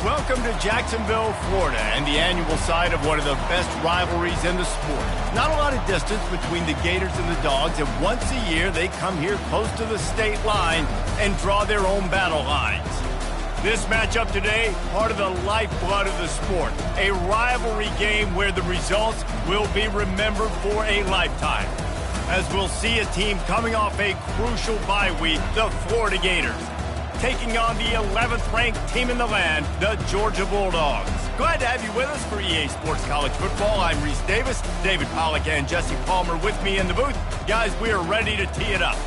Welcome to Jacksonville, Florida, and the annual site of one of the best rivalries in the sport. Not a lot of distance between the Gators and the Dogs, and once a year they come here close to the state line and draw their own battle lines. This matchup today, part of the lifeblood of the sport, a rivalry game where the results will be remembered for a lifetime. As we'll see a team coming off a crucial bye week, the Florida Gators, taking on the 11th ranked team in the land, the Georgia Bulldogs. Glad to have you with us for EA Sports College Football. I'm Reese Davis, David Pollack and Jesse Palmer with me in the booth. Guys, we are ready to tee it up.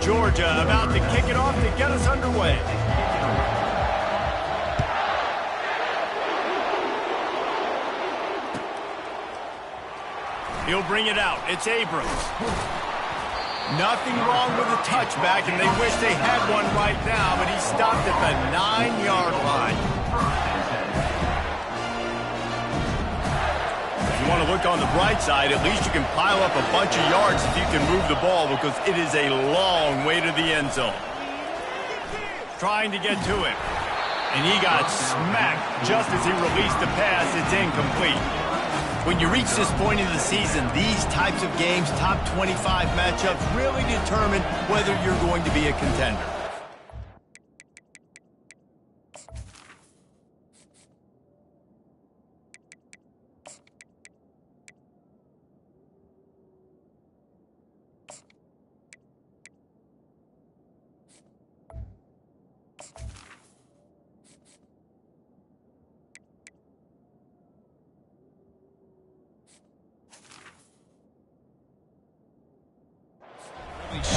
Georgia about to kick it off to get us underway. He'll bring it out. It's Abrams. Nothing wrong with the touchback, and they wish they had one right now, but he stopped at the 9-yard line. You want to look on the bright side, at least you can pile up a bunch of yards if you can move the ball because it is a long way to the end zone. Trying to get to him. And he got smacked just as he released the pass. It's incomplete. When you reach this point in the season, these types of games, top 25 matchups, really determine whether you're going to be a contender.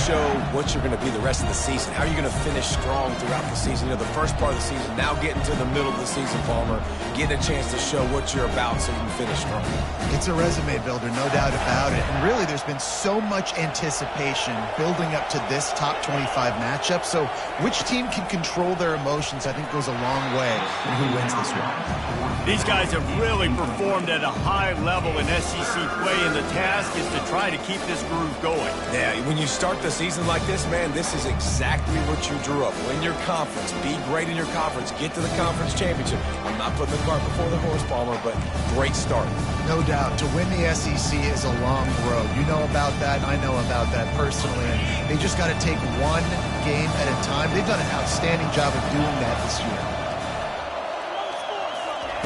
Show what you're going to be the rest of the season. How are you going to finish strong throughout the season? You know, the first part of the season, now getting to the middle of the season, Palmer, getting a chance to show what you're about so you can finish strong. It's a resume builder, no doubt about it. And really, there's been so much anticipation building up to this top 25 matchup. So which team can control their emotions, I think, goes a long way in who wins this one. These guys have really performed at a high level in SEC play, and the task is to try to keep this groove going. Yeah, when you start the season like this, man, this is exactly what you drew up. Win your conference, be great in your conference, get to the conference championship. I'm not putting the cart before the horse, Palmer, but great start. No doubt. To win the SEC is a long road. You know about that, and I know about that personally. And they just got to take one game at a time. They've done an outstanding job of doing that this year.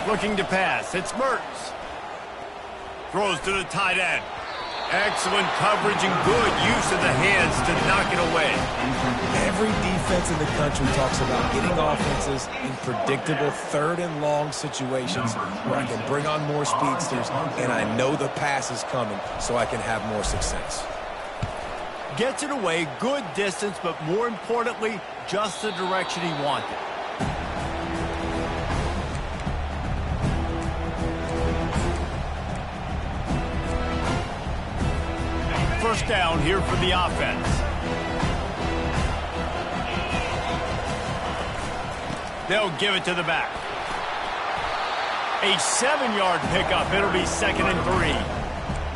Looking to pass. It's Mertz. Throws to the tight end. Excellent coverage and good use of the hands to knock it away. Every defense in the country talks about getting offenses in predictable third and long situations where I can bring on more speedsters and I know the pass is coming so I can have more success. Gets it away, good distance, but more importantly, just the direction he wanted. First down here for the offense. They'll give it to the back. A 7-yard pickup. It'll be 2nd and 3.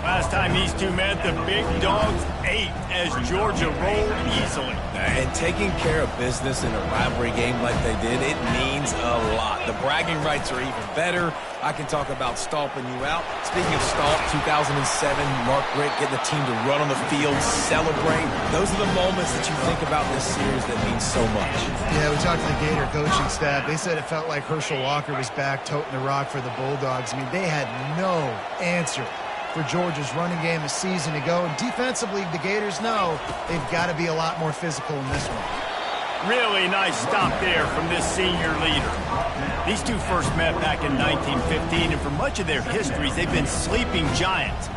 Last time these two met, the big dogs ate as Georgia rolled easily. And taking care of business in a rivalry game like they did, it means a lot. The bragging rights are even better. I can talk about stomping you out. Speaking of stomp, 2007, Mark Richt getting the team to run on the field, celebrate. Those are the moments that you think about this series that mean so much. Yeah, we talked to the Gator coaching staff. They said it felt like Herschel Walker was back toting the rock for the Bulldogs. I mean, they had no answer for Georgia's running game a season ago. And defensively, the Gators know they've got to be a lot more physical in this one. Really nice stop there from this senior leader. These two first met back in 1915, and for much of their histories, they've been sleeping giants.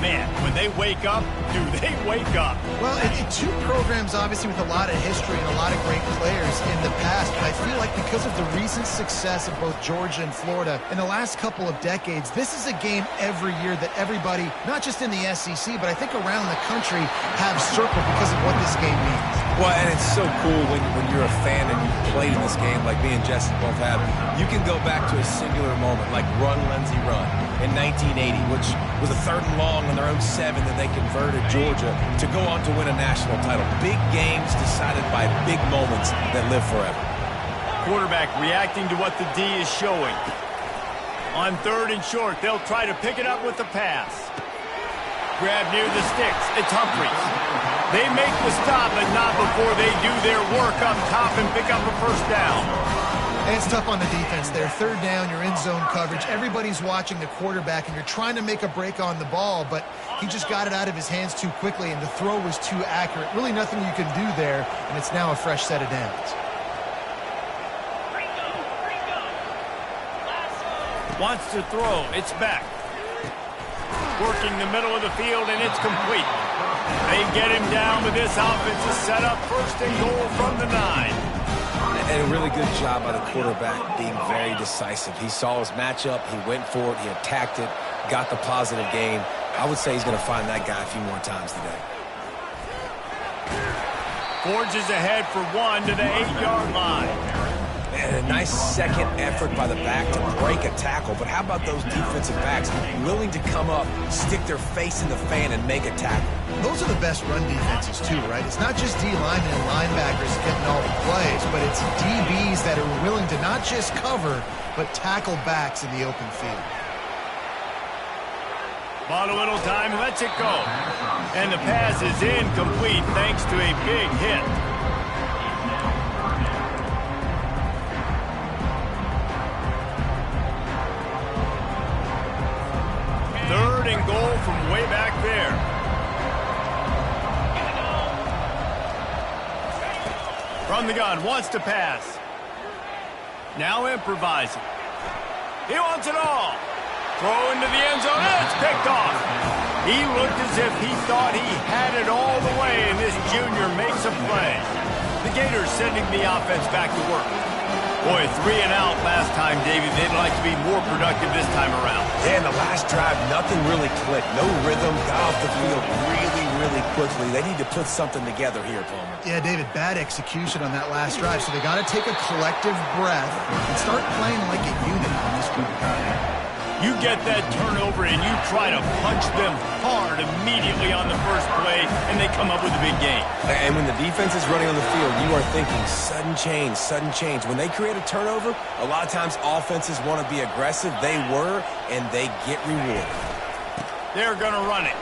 Man, when they wake up, do they wake up? Well, two programs obviously with a lot of history and a lot of great players in the past, but I feel like because of the recent success of both Georgia and Florida in the last couple of decades, this is a game every year that everybody, not just in the SEC, but I think around the country, have circled because of what this game means. Well, and it's so cool when you're a fan and you've played in this game like me and Jesse both have. You can go back to a singular moment like Run, Lindsey, Run in 1980, which was a 3rd and long on their own 7 that they converted Georgia to go on to win a national title. Big games decided by big moments that live forever. Quarterback reacting to what the D is showing. On 3rd and short, they'll try to pick it up with the pass. Grab near the sticks. It's Humphries. They make the stop, but not before they do their work up top and pick up a first down. And it's tough on the defense there. 3rd down, you're in zone coverage. Everybody's watching the quarterback, and you're trying to make a break on the ball, but he just got it out of his hands too quickly, and the throw was too accurate. Really nothing you can do there, and it's now a fresh set of downs. Wants to throw. It's back. Working the middle of the field, and it's complete. They get him down, but this offense is set up 1st and goal from the 9. And a really good job by the quarterback being very decisive. He saw his matchup, he went for it, he attacked it, got the positive gain. I would say he's going to find that guy a few more times today. Forges ahead for 1 to the 8-yard line. And a nice second effort by the back to break a tackle. But how about those defensive backs willing to come up, stick their face in the fan, and make a tackle? Those are the best run defenses, too, right? It's not just D linemen and linebackers getting all the plays, but it's DBs that are willing to not just cover, but tackle backs in the open field. Bought a little time, lets it go. And the pass is incomplete thanks to a big hit. Third and goal from way back there. From the gun, wants to pass. Now improvising. He wants it all. Throw into the end zone, and it's picked off. He looked as if he thought he had it all the way, and this junior makes a play. The Gators sending the offense back to work. Boy, 3 and out last time, Davey. They'd like to be more productive this time around. Yeah, in the last drive, nothing really clicked. No rhythm, got off the field really quickly. They need to put something together here, Palmer. Yeah, David, bad execution on that last drive, so they got to take a collective breath and start playing like a unit on this one. You get that turnover and you try to punch them hard immediately on the first play, and they come up with a big game. And when the defense is running on the field, you are thinking sudden change, sudden change. When they create a turnover, a lot of times offenses want to be aggressive. They were, and they get rewarded. They're going to run it.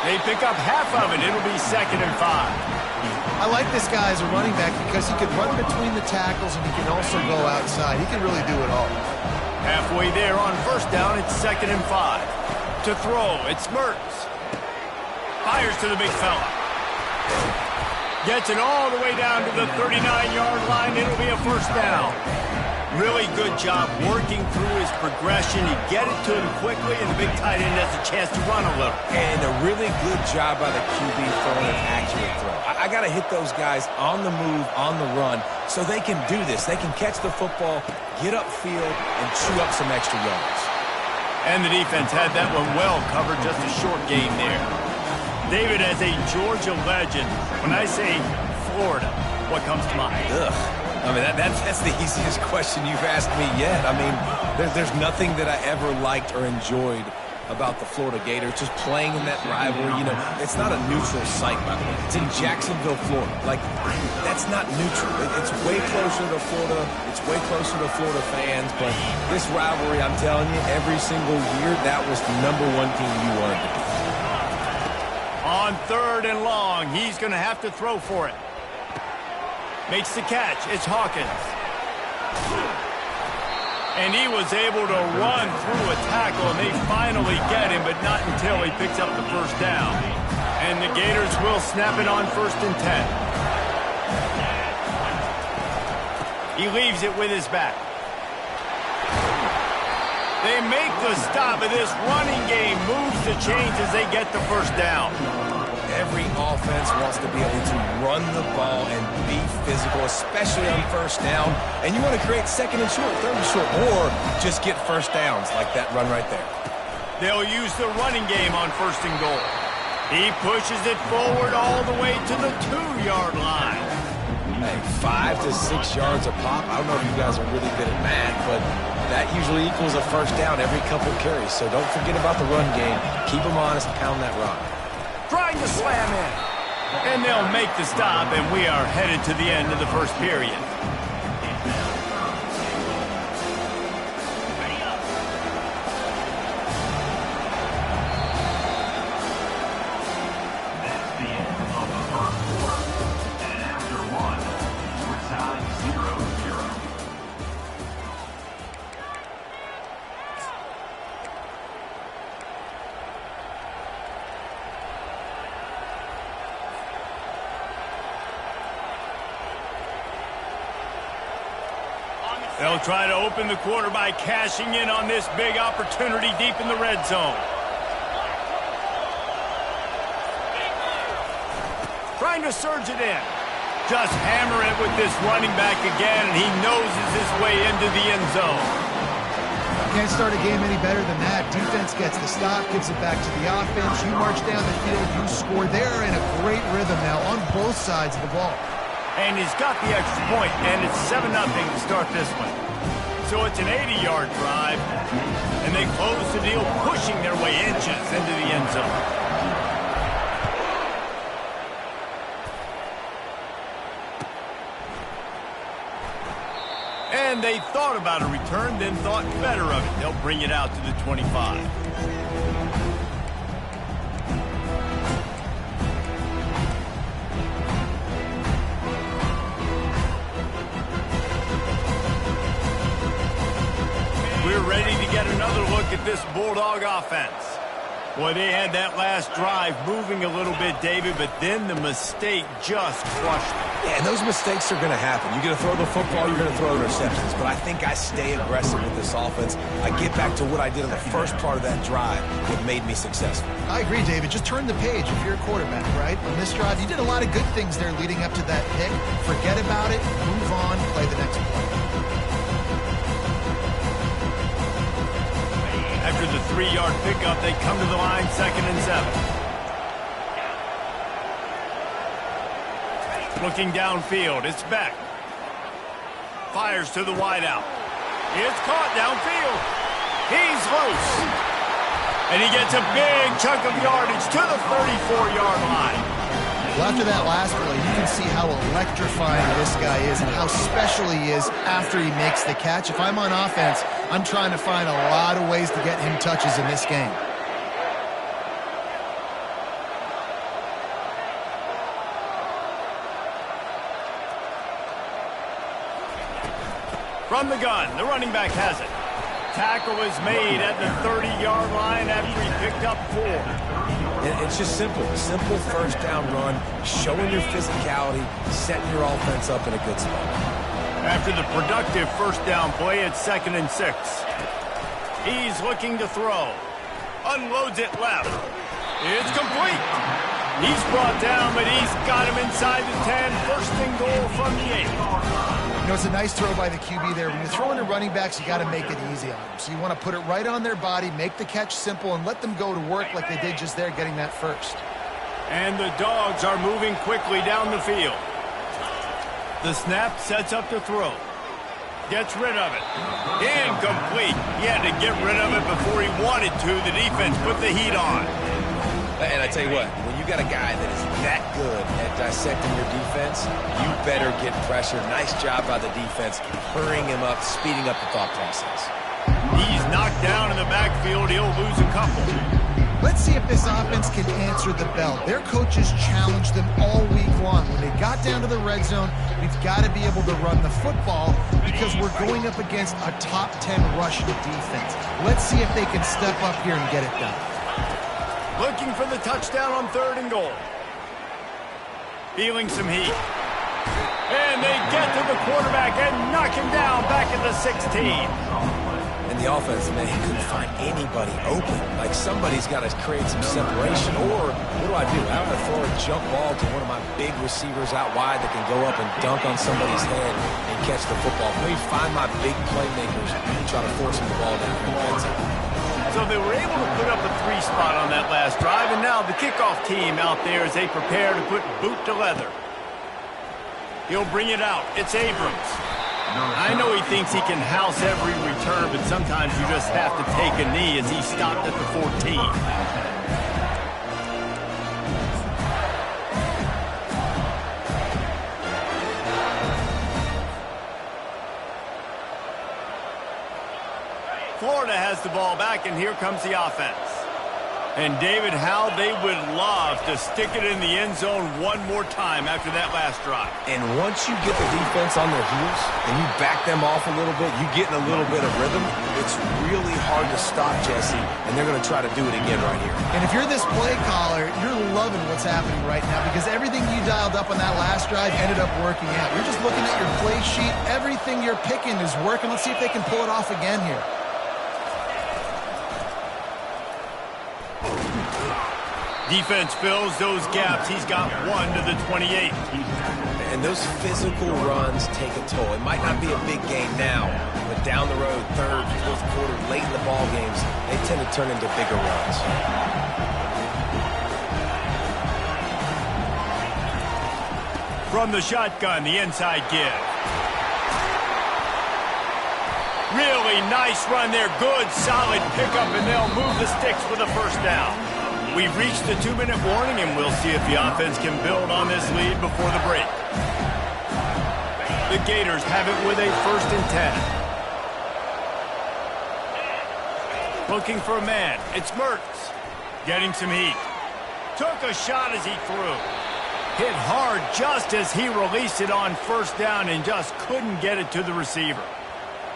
They pick up half of it. It'll be 2nd and 5. I like this guy as a running back because he can run between the tackles and he can also go outside. He can really do it all. Halfway there on first down, it's 2nd and 5. To throw, it's Mertz. Fires to the big fella. Gets it all the way down to the 39-yard line. It'll be a first down. Really good job working through his progression. You get it to him quickly, and the big tight end has a chance to run a little. And a really good job by the QB throwing an accurate throw. I got to hit those guys on the move, on the run, so they can do this. They can catch the football, get upfield, and chew up some extra yards. And the defense had that one well covered, just a short game there. David, as a Georgia legend, when I say Florida, what comes to mind? Ugh. I mean, that's the easiest question you've asked me yet. I mean, there's nothing that I ever liked or enjoyed about the Florida Gators, just playing in that rivalry. You know, it's not a neutral site, by the way. It's in Jacksonville, Florida. Like, that's not neutral. It's way closer to Florida. It's way closer to Florida fans. But this rivalry, I'm telling you, every single year, that was the #1 team you wanted to be. On 3rd and long, he's going to have to throw for it. Makes the catch. It's Hawkins. And he was able to run through a tackle, and they finally get him, but not until he picks up the first down. And the Gators will snap it on 1st and 10. He leaves it with his back. They make the stop, and this running game moves the chains as they get the first down. Every offense wants to be able to run the ball and be physical, especially on first down. And you want to create second and short, third and short, or just get first downs like that run right there. They'll use the running game on first and goal. He pushes it forward all the way to the 2-yard line. Hey, 5 to 6 yards a pop. I don't know if you guys are really good at math, but that usually equals a first down every couple carries. So don't forget about the run game. Keep them honest, pound that rock. Trying to slam in. And they'll make the stop, and we are headed to the end of the first period. They'll try to open the quarter by cashing in on this big opportunity deep in the red zone. Trying to surge it in. Just hammer it with this running back again, and he noses his way into the end zone. Can't start a game any better than that. Defense gets the stop, gives it back to the offense. You march down the field, you score. They're in a great rhythm now on both sides of the ball. And he's got the extra point, and it's 7-0 to start this one. So it's an 80-yard drive, and they close the deal, pushing their way inches into the end zone. And they thought about a return, then thought better of it. They'll bring it out to the 25. We're ready to get another look at this Bulldog offense. Boy, they had that last drive moving a little bit, David, but then the mistake just crushed them. Yeah, and those mistakes are going to happen. You're going to throw the football, you're going to throw interceptions. But I think I stay aggressive with this offense. I get back to what I did in the first part of that drive that made me successful. I agree, David. Just turn the page if you're a quarterback, right? On this drive, you did a lot of good things there leading up to that pick. Forget about it, move on, play the next play. After the 3-yard pickup, they come to the line, 2nd and 7. Looking downfield, it's Beck. Fires to the wideout. It's caught downfield. He's loose. And he gets a big chunk of yardage to the 34-yard line. Well, after that last play, you can see how electrifying this guy is and how special he is after he makes the catch. If I'm on offense, I'm trying to find a lot of ways to get him touches in this game. From the gun, the running back has it. Tackle is made at the 30-yard line after he picked up 4. It's just simple. Simple first down run, showing your physicality, setting your offense up in a good spot. After the productive first down play, it's 2nd and 6. He's looking to throw. Unloads it left. It's complete. He's brought down, but he's got him inside the 10. First and goal from the 8. You know, it's a nice throw by the QB there. When you're throwing to running backs, you got to make it easy on them. So you want to put it right on their body, make the catch simple, and let them go to work like they did just there, getting that first. And the Dogs are moving quickly down the field. The snap sets up the throw. Gets rid of it. Incomplete. He had to get rid of it before he wanted to. The defense put the heat on. And I tell you what, when you got a guy that is that good at dissecting your defense, you better get pressure. Nice job by the defense, hurrying him up, speeding up the thought process. He's knocked down in the backfield. He'll lose a couple. Let's see if this offense can answer the bell. Their coaches challenged them all week long. When they got down to the red zone, we've got to be able to run the football because we're going up against a top 10 rushing defense. Let's see if they can step up here and get it done. Looking for the touchdown on 3rd and goal. Feeling some heat. And they get to the quarterback and knock him down back at the 16. And the offense, man, he couldn't find anybody open. Like, somebody's got to create some separation. Or what do? How do I throw a jump ball to one of my big receivers out wide that can go up and dunk on somebody's head and catch the football? Let me find my big playmakers and try to force them the ball down here. So they were able to put up a 3 spot on that last drive, and now the kickoff team out there as they prepare to put boot to leather. He'll bring it out. It's Abrams. I know he thinks he can house every return, but sometimes you just have to take a knee as he stopped at the 14. Florida has the ball back, and here comes the offense. And, David, how they would love to stick it in the end zone one more time after that last drive. And once you get the defense on their heels and you back them off a little bit, you get in a little bit of rhythm, it's really hard to stop, Jesse, and they're going to try to do it again right here. And if you're this play caller, you're loving what's happening right now because everything you dialed up on that last drive ended up working out. You're just looking at your play sheet. Everything you're picking is working. Let's see if they can pull it off again here. Defense fills those gaps. He's got 1 to the 28. And those physical runs take a toll. It might not be a big gain now, but down the road, third, fourth quarter, late in the ball games, they tend to turn into bigger runs. From the shotgun, the inside give. Really nice run there. Good, solid pickup, and they'll move the sticks for the first down. We've reached the 2-minute warning, and we'll see if the offense can build on this lead before the break. The Gators have it with a 1st and 10. Looking for a man. It's Mertz. Getting some heat. Took a shot as he threw. Hit hard just as he released it on 1st down and just couldn't get it to the receiver.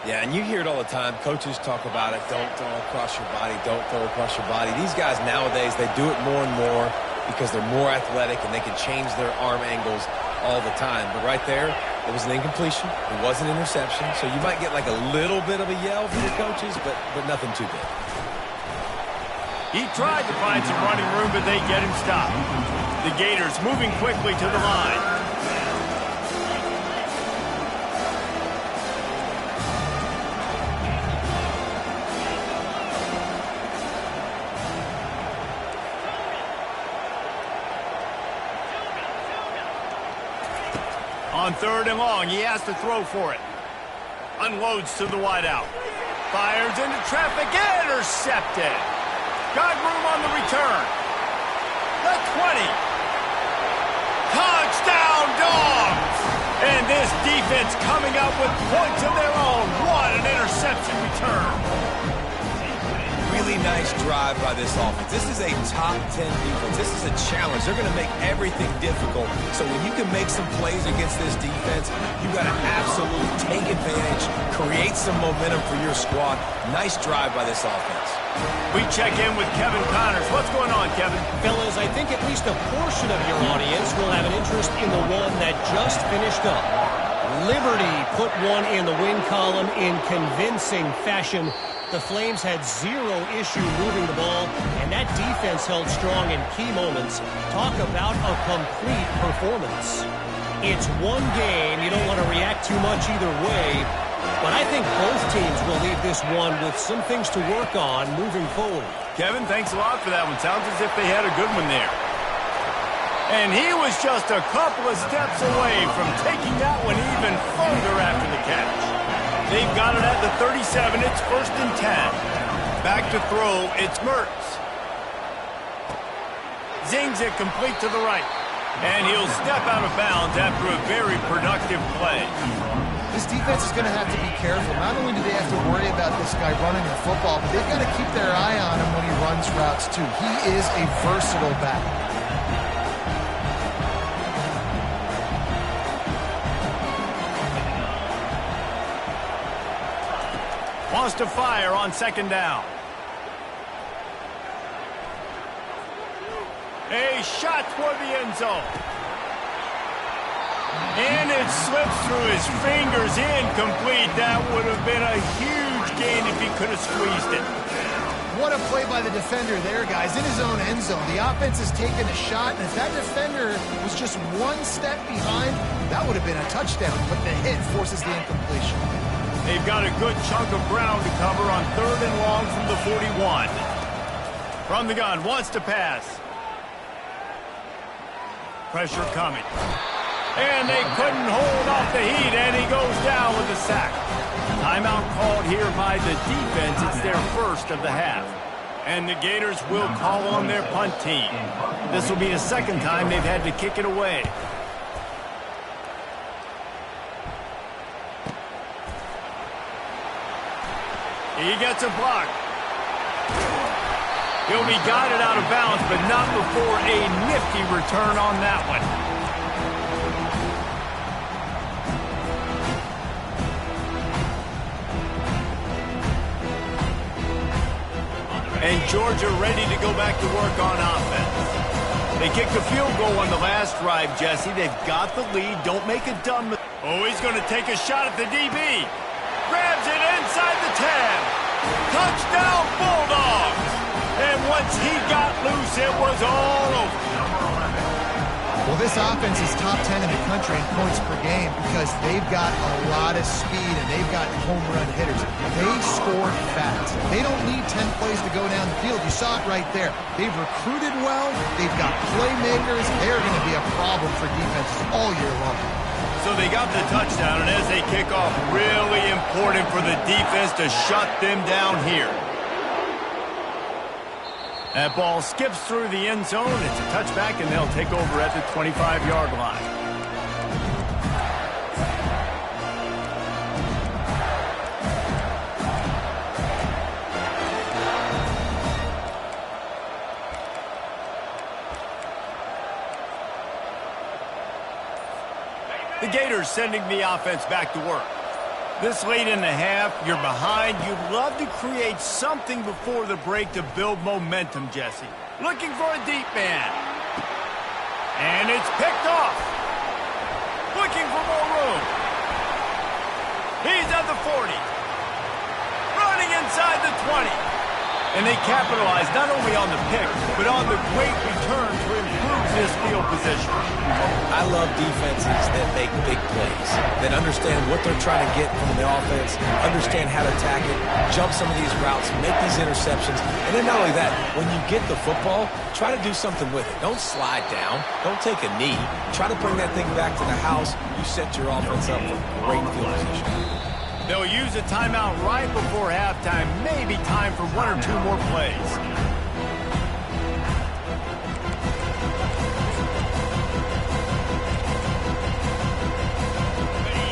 Yeah, and you hear it all the time. Coaches talk about it. Don't throw across your body. Don't throw across your body. These guys nowadays, they do it more and more because they're more athletic and they can change their arm angles all the time. But right there, it was an incompletion. It was an interception. So you might get like a little bit of a yell from your coaches, but nothing too big. He tried to find some running room, but they get him stopped. The Gators moving quickly to the line. On 3rd and long, he has to throw for it. Unloads to the wideout. Fires into traffic. Intercepted. Got room on the return. The 20. Touchdown, Dogs! And this defense coming up with points of their own. What an interception return. Really nice drive by this offense. This is a top 10 defense. This is a challenge. They're going to make everything difficult. So when you can make some plays against this defense, you got to absolutely take advantage, create some momentum for your squad. Nice drive by this offense. We check in with Kevin Connors. What's going on, Kevin? Fellas, I think at least a portion of your audience will have an interest in the one that just finished up. Liberty put one in the win column in convincing fashion. The Flames had 0 issue moving the ball, and that defense held strong in key moments. Talk about a complete performance. It's one game. You don't want to react too much either way, but I think both teams will leave this one with some things to work on moving forward. Kevin, thanks a lot for that one. Sounds as if they had a good one there. And he was just a couple of steps away from taking that one even further after the catch. They've got it at the 37. It's 1st and 10. Back to throw. It's Mertz. Zings it complete to the right. And he'll step out of bounds after a very productive play. This defense is going to have to be careful. Not only do they have to worry about this guy running the football, but they've got to keep their eye on him when he runs routes too. He is a versatile back. Wants to fire on 2nd down. A shot toward the end zone. And it slips through his fingers, incomplete. That would have been a huge gained if he could have squeezed it. What a play by the defender there, guys, in his own end zone. The offense has taken a shot, and if that defender was just one step behind, that would have been a touchdown, but the hit forces the incompletion. They've got a good chunk of ground to cover on 3rd and long from the 41. From the gun, wants to pass. Pressure coming. And they couldn't hold off the heat, and he goes down with a sack. Timeout called here by the defense. It's their first of the half. And the Gators will call on their punt team. This will be the second time they've had to kick it away. He gets a block. He'll be guided out of bounds, but not before a nifty return on that one. And Georgia ready to go back to work on offense. They kicked a field goal on the last drive, Jesse. They've got the lead. Don't make it dumb. Oh, he's going to take a shot at the DB. Grabs it inside the 10. Touchdown, Bulldogs. And once he got loose, it was all over. Well, this offense is top 10 in the country in points per game because they've got a lot of speed and they've got home run hitters. They score fast. They don't need 10 plays to go down the field. You saw it right there. They've recruited well. They've got playmakers. They're going to be a problem for defenses all year long. So they got the touchdown, and as they kick off, really important for the defense to shut them down here. That ball skips through the end zone. It's a touchback, and they'll take over at the 25-yard line. The Gators sending the offense back to work. This late in the half, you're behind. You'd love to create something before the break to build momentum, Jesse. Looking for a deep man. And it's picked off. Looking for more room. He's at the 40. Running inside the 20. And they capitalize not only on the pick, but on the great return to improve this field position. I love defenses that make big plays, that understand what they're trying to get from the offense, understand how to attack it, jump some of these routes, make these interceptions. And then not only that, when you get the football, try to do something with it. Don't slide down. Don't take a knee. Try to bring that thing back to the house. You set your offense up for great field position. They'll use a timeout right before halftime. Maybe time for one or two more plays.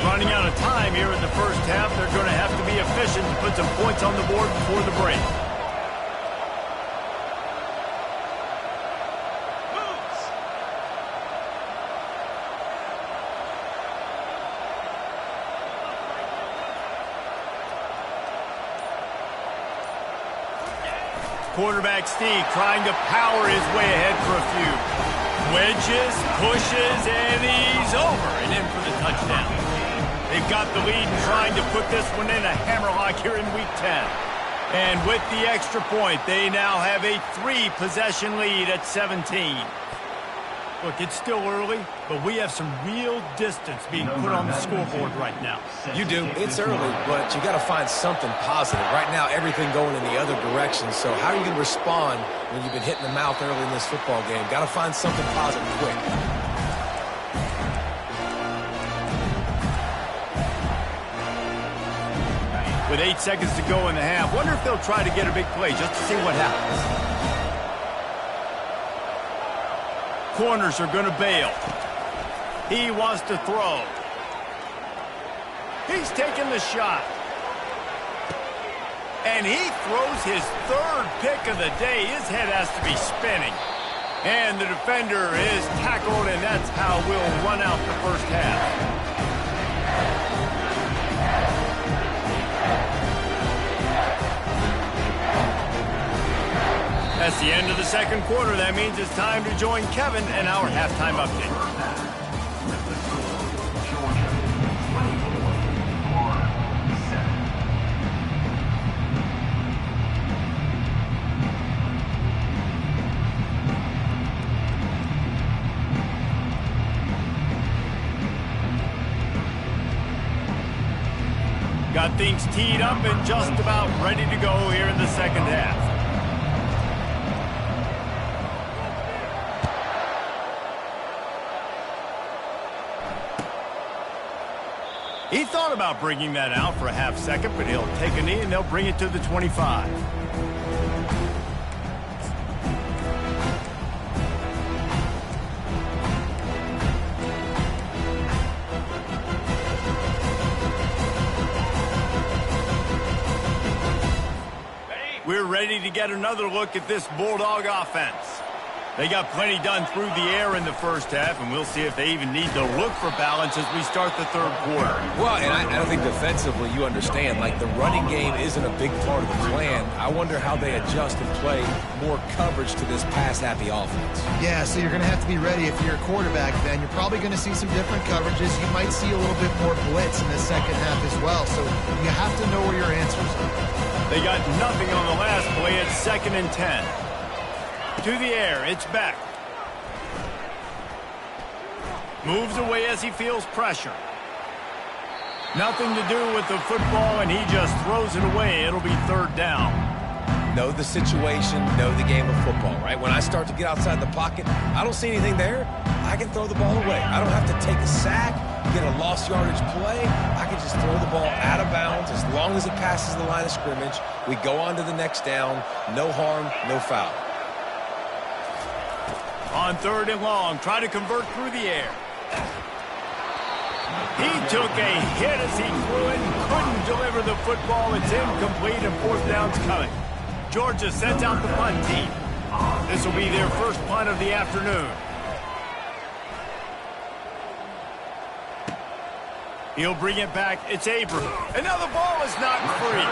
Running out of time here in the first half. They're going to have to be efficient to put some points on the board before the break. Quarterback Steve trying to power his way ahead for a few. Wedges, pushes, and he's over and in for the touchdown. They've got the lead and trying to put this one in a hammerlock here in Week 10. And with the extra point, they now have a 3-possession lead at 17. Look, it's still early, but we have some real distance being put on the scoreboard right now. You do. It's early, but you got to find something positive. Right now, everything going in the other direction. So how are you going to respond when you've been hit in the mouth early in this football game? Got to find something positive quick. With 8 seconds to go in the half, wonder if they'll try to get a big play just to see what happens. Corners are going to bail. He wants to throw. He's taking the shot. And he throws his 3rd pick of the day. His head has to be spinning. And the defender is tackled, and that's how we'll run out the first half. That's the end of the second quarter. That means it's time to join Kevin and our halftime update. Got things teed up and just about ready to go here in the second half. He thought about bringing that out for a half second, but he'll take a knee and they'll bring it to the 25. We're ready to get another look at this Bulldog offense. They got plenty done through the air in the first half, and we'll see if they even need to look for balance as we start the third quarter. Well, and I don't think defensively you understand, like the running game isn't a big part of the plan. I wonder how they adjust and play more coverage to this pass-happy offense. Yeah, so you're going to have to be ready if you're a quarterback then. You're probably going to see some different coverages. You might see a little bit more blitz in the second half as well, so you have to know where your answers are. They got nothing on the last play at 2nd and 10. To the air, it's Beck. Moves away as he feels pressure. Nothing to do with the football, and he just throws it away. It'll be 3rd down. Know the situation, know the game of football, right? When I start to get outside the pocket, I don't see anything there, I can throw the ball away. I don't have to take a sack, get a lost yardage play. I can just throw the ball out of bounds as long as it passes the line of scrimmage. We go on to the next down. No harm, no foul. On 3rd and long, try to convert through the air. He took a hit as he threw it, couldn't deliver the football. It's incomplete and 4th down's coming. Georgia sends out the punt team. This will be their first punt of the afternoon. He'll bring it back. It's Abram. And now the ball is not free.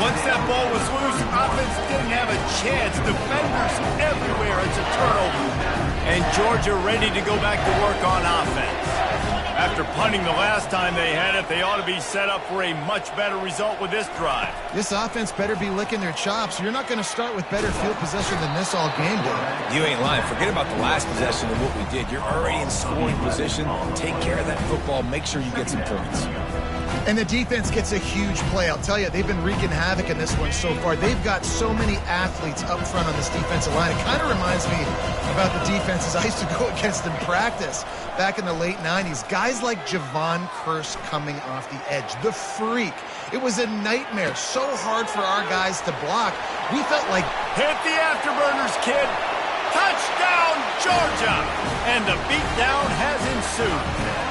Once that ball was loose, offense didn't have a chance. Defenders everywhere. It's a turnover. And Georgia ready to go back to work on offense. After punting the last time they had it, they ought to be set up for a much better result with this drive. This offense better be licking their chops. You're not going to start with better field possession than this all game day. You ain't lying. Forget about the last possession and what we did. You're already in scoring position. Take care of that football. Make sure you get some points. And the defense gets a huge play. I'll tell you, they've been wreaking havoc in this one so far. They've got so many athletes up front on this defensive line. It kind of reminds me about the defenses I used to go against in practice back in the late 90s. Guys like Javon Curse coming off the edge. The freak. It was a nightmare. So hard for our guys to block. We felt like... Hit the afterburners, kid. Touchdown, Georgia. And the beatdown has ensued.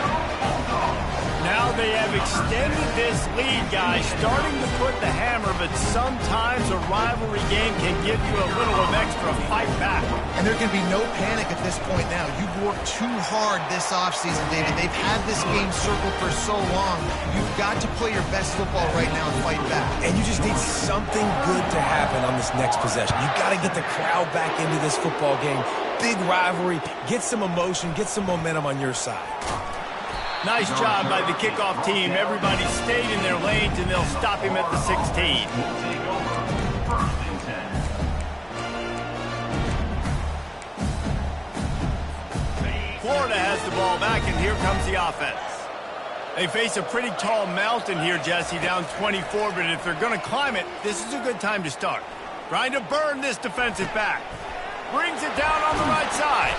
Now they have extended this lead, guys, starting to put the hammer, but sometimes a rivalry game can give you a little of extra fight back. And there can be no panic at this point now. You've worked too hard this offseason, David. They've had this game circled for so long. You've got to play your best football right now and fight back. And you just need something good to happen on this next possession. You've got to get the crowd back into this football game. Big rivalry. Get some emotion. Get some momentum on your side. Nice job by the kickoff team. Everybody stayed in their lanes, and they'll stop him at the 16. Florida has the ball back, and here comes the offense. They face a pretty tall mountain here, Jesse, down 24, but if they're going to climb it, this is a good time to start. Trying to burn this defensive back. Brings it down on the right side.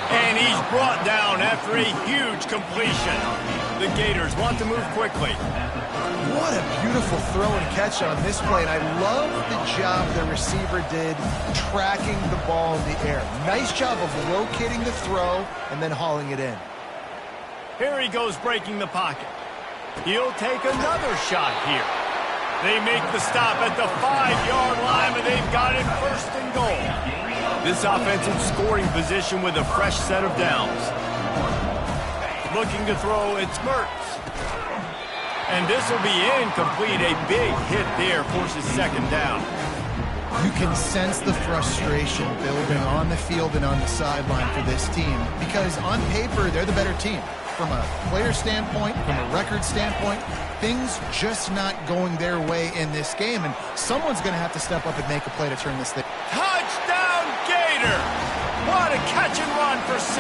And he's brought down after a huge completion. The Gators want to move quickly. What a beautiful throw and catch on this play. And I love the job the receiver did tracking the ball in the air. Nice job of locating the throw and then hauling it in. Here he goes breaking the pocket. He'll take another shot here. They make the stop at the 5-yard line, but they've got it 1st and goal. This offensive scoring position with a fresh set of downs. Looking to throw, it's Mertz. And this will be incomplete. A big hit there forces 2nd down. You can sense the frustration building on the field and on the sideline for this team because on paper, they're the better team. From a player standpoint, from a record standpoint, things just not going their way in this game. And someone's going to have to step up and make a play to turn this thing. Touchdown, Gator! What a catch and run for 6.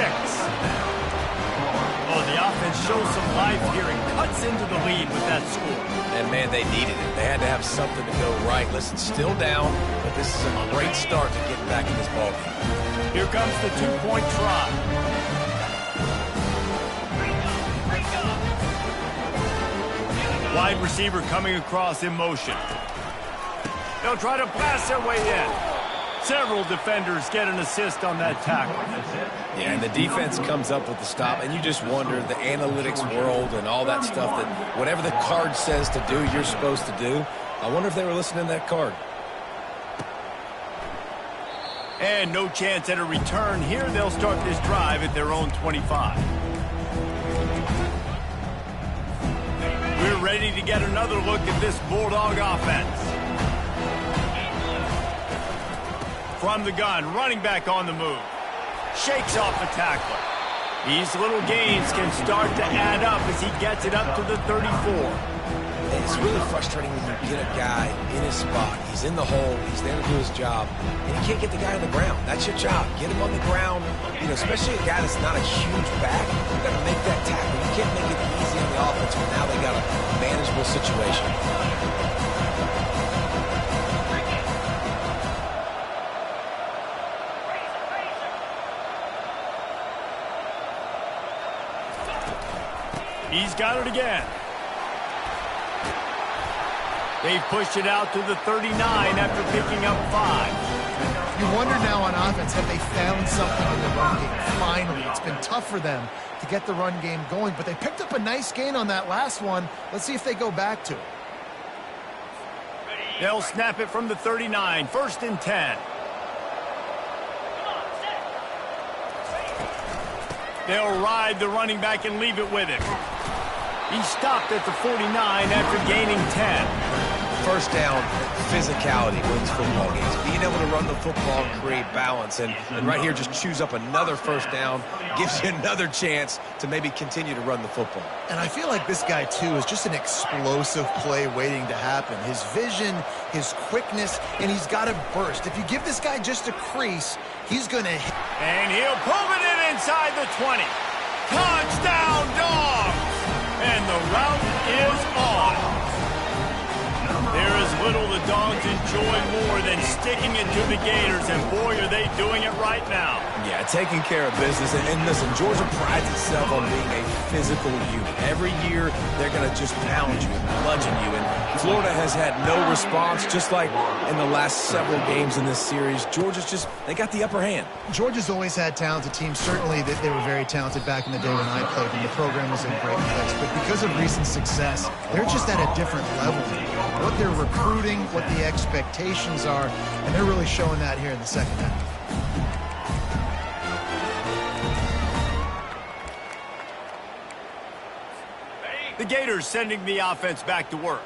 Oh, the offense shows some life here and cuts into the lead with that score. And, man, they needed it. They had to have something to go right. Listen, still down, but this is a great start to getting back in this ballgame. Here comes the two-point try. Wide receiver coming across in motion. They'll try to blast their way in. Several defenders get an assist on that tackle. Yeah, and the defense comes up with the stop, and you just wonder, the analytics world and all that stuff, that whatever the card says to do, you're supposed to do. I wonder if they were listening to that card. And no chance at a return here. They'll start this drive at their own 25. We're ready to get another look at this Bulldog offense. From the gun, running back on the move. Shakes off the tackler. These little gains can start to add up as he gets it up to the 34. It's really frustrating when you get a guy in his spot. He's in the hole. He's there to do his job. And you can't get the guy on the ground. That's your job. Get him on the ground. You know, especially a guy that's not a huge back. You've got to make that tackle. You can't make it easy on the offense when now they got a manageable situation. He's got it again. They've pushed it out to the 39 after picking up 5. You wonder now on offense, have they found something in the run game? Finally, it's been tough for them to get the run game going, but they picked up a nice gain on that last one. Let's see if they go back to it. They'll snap it from the 39, 1st and 10. They'll ride the running back and leave it with him. He stopped at the 49 after gaining 10. First down, physicality wins football games. Being able to run the football and create balance. And right here, just choose up another first down, gives you another chance to maybe continue to run the football. And I feel like this guy, too, is just an explosive play waiting to happen. His vision, his quickness, and he's got to burst. If you give this guy just a crease, he's going to hit. And he'll pull it in inside the 20. Touchdown, Dogs! And the route is on. There is little the Dogs enjoy more than sticking it to the Gators, and boy, are they doing it right now. Yeah, taking care of business. And listen, Georgia prides itself on being a physical unit. Every year, they're going to just pound you and bludgeon you. And Florida has had no response, just like in the last several games in this series. Georgia's just, they got the upper hand. Georgia's always had talented teams. Certainly, they were very talented back in the day when I played, and the program was in a great place. But because of recent success, they're just at a different level. What they're recruiting, what the expectations are, and they're really showing that here in the second half. The Gators sending the offense back to work.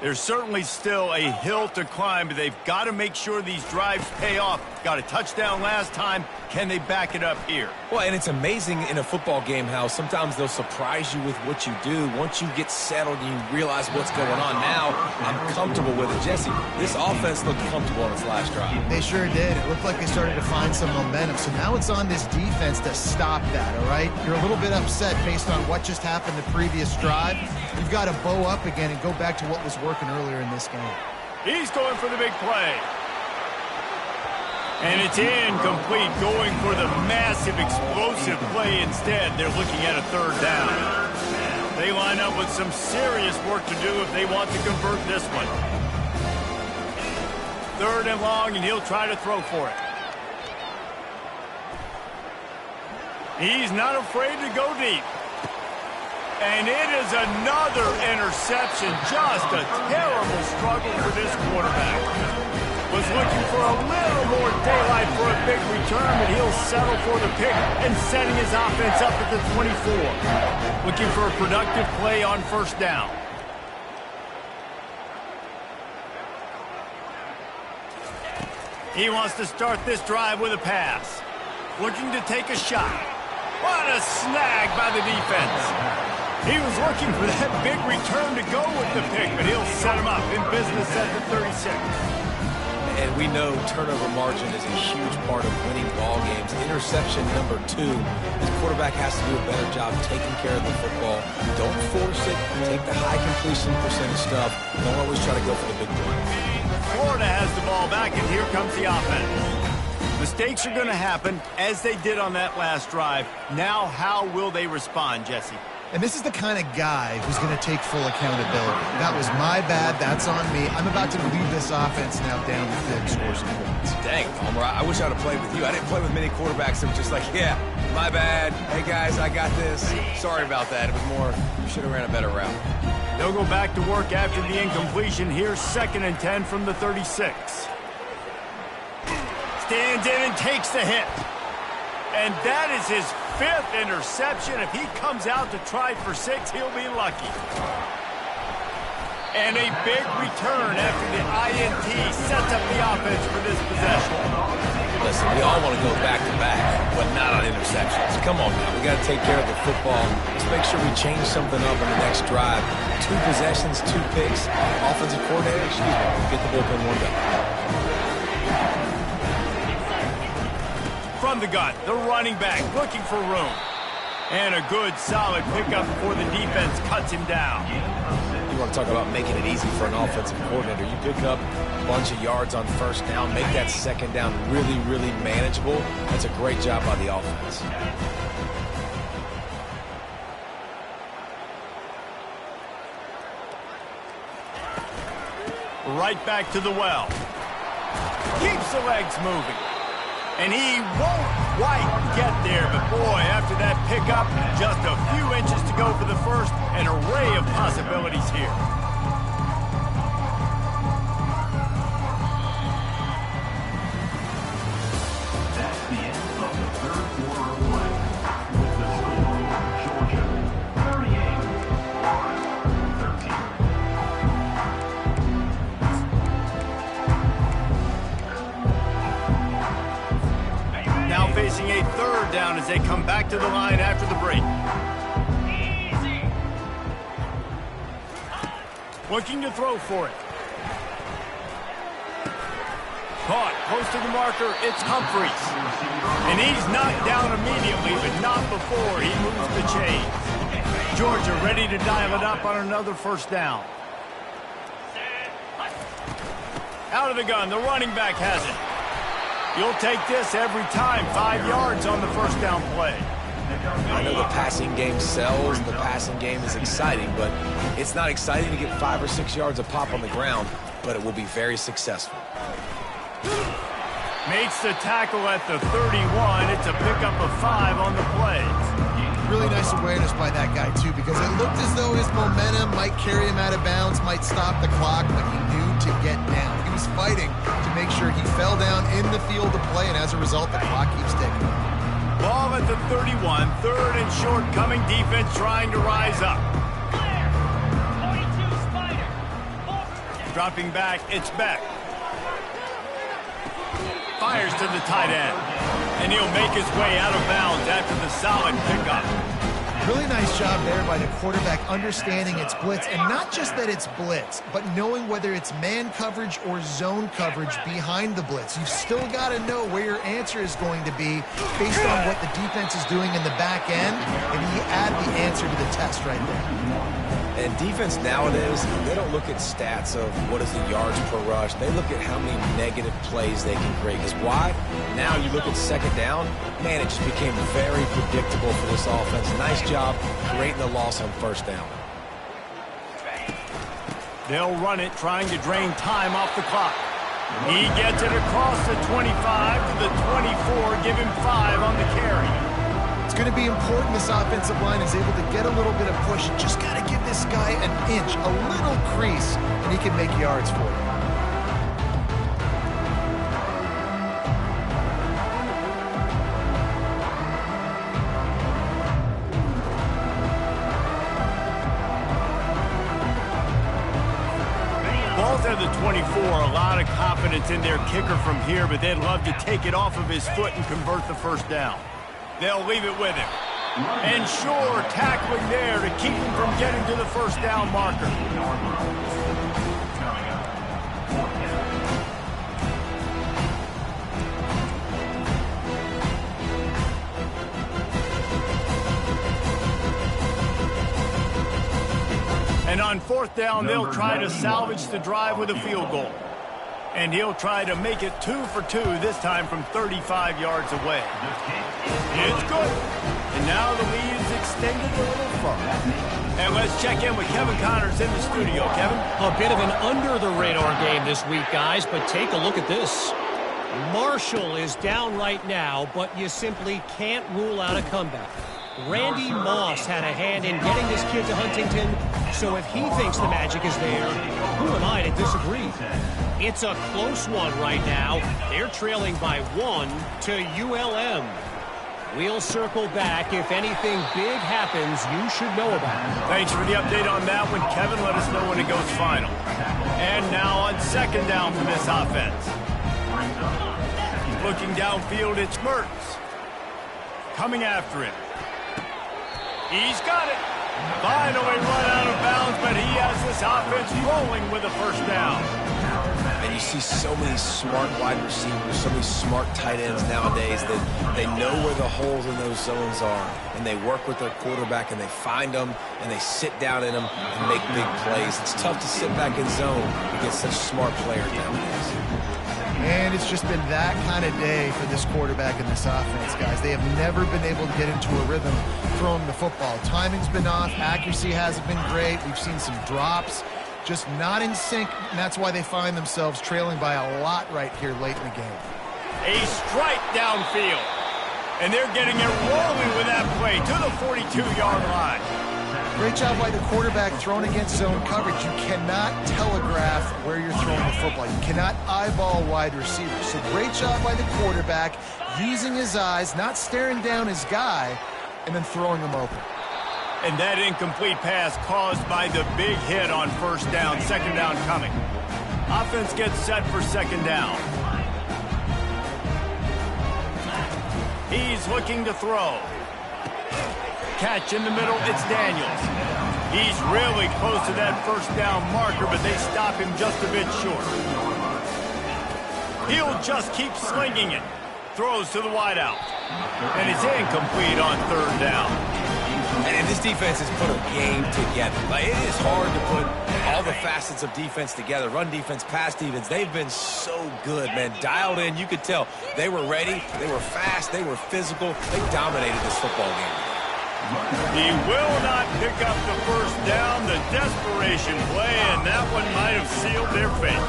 There's certainly still a hill to climb, but they've got to make sure these drives pay off. Got a touchdown last time. Can they back it up here? Well, and it's amazing in a football game how sometimes they'll surprise you with what you do. Once you get settled and you realize what's going on, now I'm comfortable with it. Jesse, this offense looked comfortable on its last drive. They sure did. It looked like they started to find some momentum. So now it's on this defense to stop that, all right? You're a little bit upset based on what just happened the previous drive. You've got to bow up again and go back to what was working earlier in this game. He's going for the big play. And it's incomplete, going for the massive explosive play instead. They're looking at a 3rd down. They line up with some serious work to do if they want to convert this one. 3rd and long, and he'll try to throw for it. He's not afraid to go deep. And it is another interception. Just a terrible struggle for this quarterback. Was looking for a little more daylight for a big return, but he'll settle for the pick and setting his offense up at the 24. Looking for a productive play on 1st down. He wants to start this drive with a pass. Looking to take a shot. What a snag by the defense. He was looking for that big return to go with the pick, but he'll set him up in business at the 36. And we know turnover margin is a huge part of winning ball games. Interception number 2. The quarterback has to do a better job taking care of the football. Don't force it. Take the high completion percentage stuff. Don't always try to go for the big play. Florida has the ball back, and here comes the offense. Mistakes are going to happen, as they did on that last drive. Now, how will they respond, Jesse? And this is the kind of guy who's going to take full accountability. That was my bad. That's on me. I'm about to lead this offense now down the field and score some points. Dang, Homer, I wish I'd have played with you. I didn't play with many quarterbacks that were just like, yeah, my bad. Hey, guys, I got this. Sorry about that. It was more, you should have ran a better route. They'll go back to work after the incompletion. Here's 2nd and 10 from the 36. Stands in and takes the hit. And that is his 5th interception. If he comes out to try for 6, he'll be lucky. And a big return after the INT sets up the offense for this possession. Listen, we all want to go back-to-back, but not on interceptions. Come on now. We got to take care of the football. Let's make sure we change something up in the next drive. 2 possessions, 2 picks. Offensive coordinator, get the bullpen warmed up. From the gun, the running back looking for room. And a good, solid pickup before the defense cuts him down. You want to talk about making it easy for an offensive coordinator. You pick up a bunch of yards on 1st down, make that 2nd down really, really manageable. That's a great job by the offense. Right back to the well. Keeps the legs moving. And he won't quite get there, but boy, after that pickup, just a few inches to go for the first, an array of possibilities here. That's the end of the 3rd quarter of play. With the score, Georgia 38, Florida 13. Now facing a 3rd down as they come back to the line after the break. Looking to throw for it. Caught close to the marker. It's Humphries. And he's knocked down immediately, but not before he moves the chains. Georgia ready to dial it up on another 1st down. Out of the gun. The running back has it. You'll take this every time. 5 yards on the 1st down play. I know the passing game sells, the passing game is exciting, but it's not exciting to get 5 or 6 yards of pop on the ground, but it will be very successful. Makes the tackle at the 31. It's a pickup of 5 on the play. Really nice awareness by that guy, too, because it looked as though his momentum might carry him out of bounds, might stop the clock, but he knew to get down. He was fighting to make sure he fell down in the field of play, and as a result, the clock keeps ticking. Ball at the 31, 3rd and short, coming defense trying to rise up. Dropping back, it's Beck. Fires to the tight end. And he'll make his way out of bounds after the solid pickup. Really nice job there by the quarterback understanding it's blitz, and not just that it's blitz, but knowing whether it's man coverage or zone coverage behind the blitz. You've still got to know where your answer is going to be based on what the defense is doing in the back end, and he add the answer to the test right there. And defense nowadays, they don't look at stats of what is the yards per rush. They look at how many negative plays they can create. Because why? Now you look at 2nd down, man, it just became very predictable for this offense. Nice job creating the loss on 1st down. They'll run it, trying to drain time off the clock. He gets it across the 25 to the 24, give him 5 on the carry. It's going to be important this offensive line is able to get a little bit of push. Just got to give this guy an inch, a little crease, and he can make yards for you. Ball's at the 24, a lot of confidence in their kicker from here, but they'd love to take it off of his foot and convert the 1st down. They'll leave it with him. And sure, tackling there to keep him from getting to the 1st down marker. And on fourth down, they'll try to salvage the drive with a field goal. And he'll try to make it 2 for 2, this time from 35 yards away. It's good. And now the lead is extended a little further. And let's check in with Kevin Connors in the studio. Kevin? A bit of an under-the-radar game this week, guys, but take a look at this. Marshall is down right now, but you simply can't rule out a comeback. Randy Moss had a hand in getting this kid to Huntington, so if he thinks the magic is there, who am I to disagree? It's a close one right now. They're trailing by 1 to ULM. We'll circle back. If anything big happens, you should know about it. Thanks for the update on that one, Kevin. Let us know when it goes final. And now on second down for this offense. Looking downfield, it's Mertz. Coming after him. He's got it. Finally run out of bounds, but he has this offense rolling with a first down. And you see so many smart wide receivers, so many smart tight ends nowadays that they know where the holes in those zones are, and they work with their quarterback, and they find them, and they sit down in them and make big plays. It's tough to sit back in zone against such smart players nowadays. And it's just been that kind of day for this quarterback and this offense, guys. They have never been able to get into a rhythm throwing the football. Timing's been off. Accuracy hasn't been great. We've seen some drops. Just not in sync, and that's why they find themselves trailing by a lot right here late in the game. A strike downfield. And they're getting it rolling with that play to the 42-yard line. Great job by the quarterback throwing against zone coverage. You cannot telegraph where you're throwing the football. You cannot eyeball wide receivers. So great job by the quarterback using his eyes, not staring down his guy, and then throwing him open. And that incomplete pass caused by the big hit on first down. Second down coming. Offense gets set for second down. He's looking to throw. Catch in the middle, it's Daniels. He's really close to that first down marker, but they stop him just a bit short. He'll just keep slinging it. Throws to the wideout. And it's incomplete on third down. And this defense has put a game together. Like, it is hard to put all the facets of defense together. Run defense, pass defense. They've been so good, man. Dialed in. You could tell they were ready. They were fast. They were physical. They dominated this football game. He will not pick up the first down. The desperation play, and that one might have sealed their fate.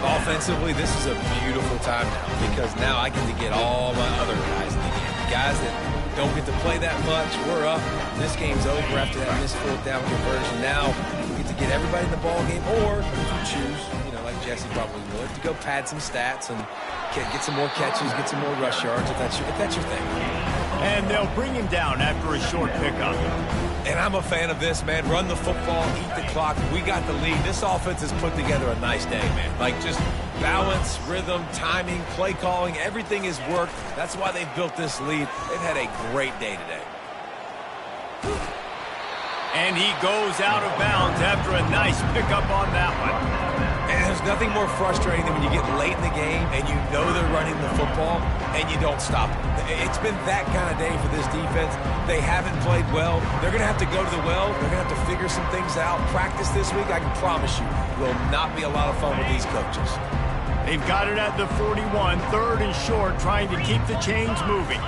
Offensively, this is a beautiful time now because now I get to get all my other guys in the game. Guys that don't get to play that much. We're up. This game's over after that missed fourth down conversion. Now we get to get everybody in the ball game, or if you choose, like Jesse probably would, to go pad some stats and get some more catches, get some more rush yards if that's your thing. And they'll bring him down after a short pickup. And I'm a fan of this, man. Run the football, eat the clock. We got the lead. This offense has put together a nice day, man. Like, just balance, rhythm, timing, play calling, everything has worked. That's why they've built this lead. They've had a great day today. And he goes out of bounds after a nice pickup on that one. And there's nothing more frustrating than when you get late in the game and you know they're running the football and you don't stop them. It's been that kind of day for this defense. They haven't played well. They're going to have to go to the well. They're going to have to figure some things out. Practice this week, I can promise you, will not be a lot of fun with these coaches. They've got it at the 41, third and short, trying to keep the chains moving.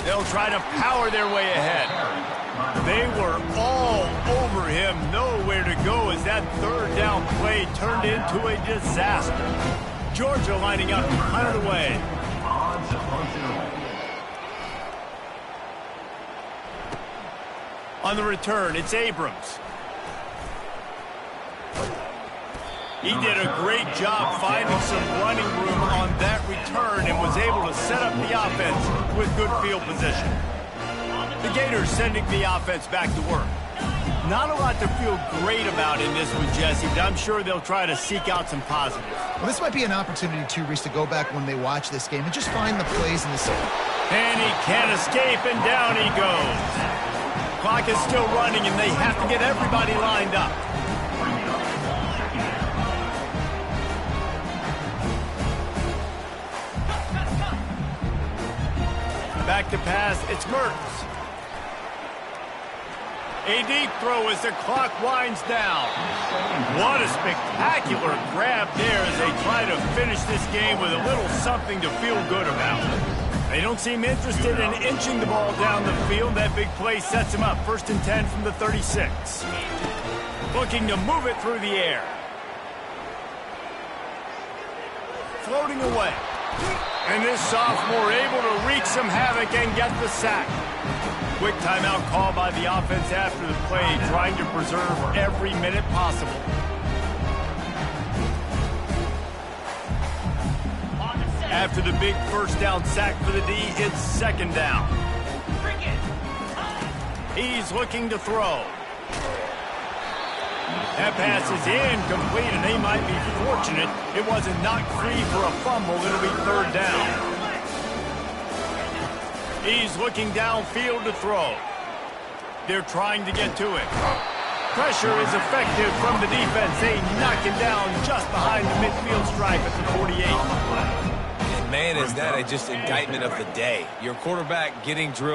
They'll try to power their way ahead. They were all over him, nowhere to go as that third down play turned into a disaster. Georgia lining up to punt it away. On the return, it's Abrams. He did a great job finding some running room on that return and was able to set up the offense with good field position. The Gators sending the offense back to work. Not a lot to feel great about in this one, Jesse, but I'm sure they'll try to seek out some positives. Well, this might be an opportunity, too, Reese, to go back when they watch this game and just find the plays in the second. And he can't escape, and down he goes. Clock is still running, and they have to get everybody lined up. Back to pass, it's Mertz. A deep throw as the clock winds down. What a spectacular grab there as they try to finish this game with a little something to feel good about. They don't seem interested in inching the ball down the field. That big play sets them up. 1st and 10 from the 36. Looking to move it through the air. Floating away. And this sophomore able to wreak some havoc and get the sack. Quick timeout call by the offense after the play, trying to preserve every minute possible. After the big first down sack for the D, it's 2nd down. He's looking to throw. That pass is incomplete, and they might be fortunate it wasn't knocked free for a fumble. It'll be 3rd down. He's looking downfield to throw. They're trying to get to it. Pressure is effective from the defense. They knock him down just behind the midfield stripe at the 48. And man, is that just indictment of the day. Your quarterback getting drilled.